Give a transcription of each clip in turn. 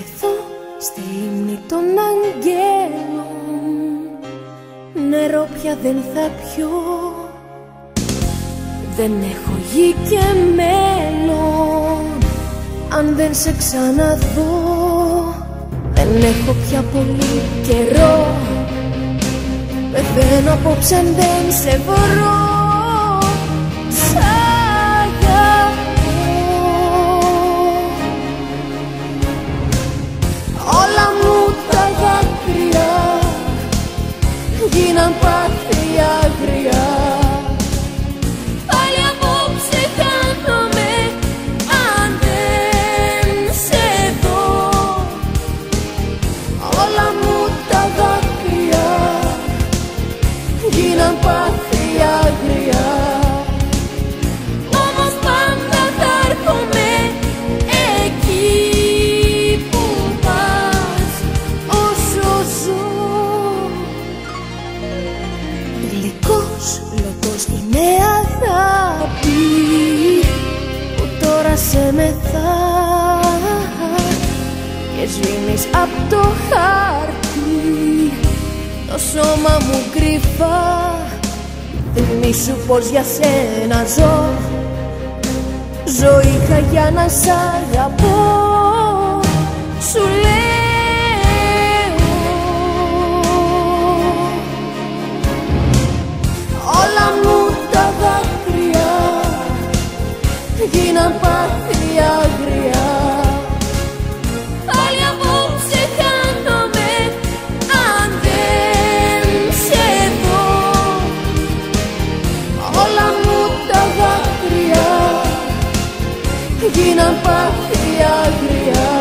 Εδώ στη λίμνη των αγγέλων νερό πια δεν θα πιω. Δεν έχω γη και μέλλον αν δεν σε ξαναδώ. Δεν έχω πια πολύ καιρό, πεθαίνω απόψε αν δεν σε βρω. Σ' αγαπώ. Όλα μου τα δάκρυα γίναν πάθη αγριά. Πάλι απόψε χάνομαι αν δεν σε δω. Όλα μου τα δάκρυα γίναν πάθη αγριά. Όμως πάντα θα έρχομαι εκεί που πας όσο ζω. Γλυκός λόγος είναι αγάπη που τώρα σε μεθά και σβήνεις απ' το χάρτη το σώμα μου κρυφά. Θυμήσου πως για σένα ζω, ζωή είχα για να σ' αγαπώ. Σου λέω όλα μου τα δάκρυα γίναν πάθη αγριά. Πάλι απόψε χάνομαι αν δεν σε δω. Όλα μου τα δάκρυα γίναν πάθη αγριά.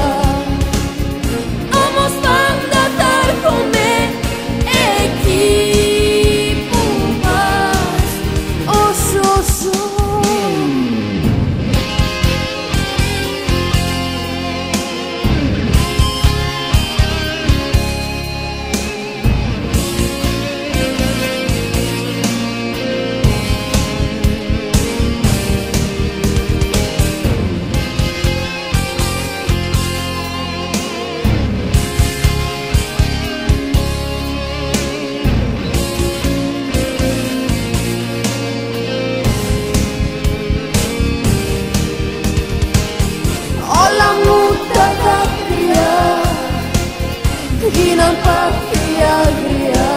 Όμως πάντα θα έρχομαι εκεί που πας όσο ζω. Όλα μου τα δάκρυα γίναν πάθη αγριά.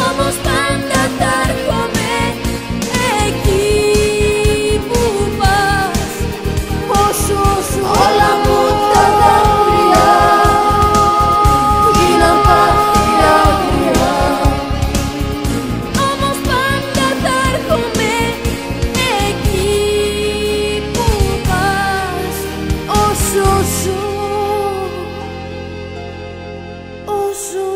Όμως πάντα θα έρχομαι εκεί που πας όσο ζω. Όλα μου τα δάκρυα γίναν πάθη αγριά. Όμως πάντα θα έρχομαι εκεί που πας όσο ζω. Όσο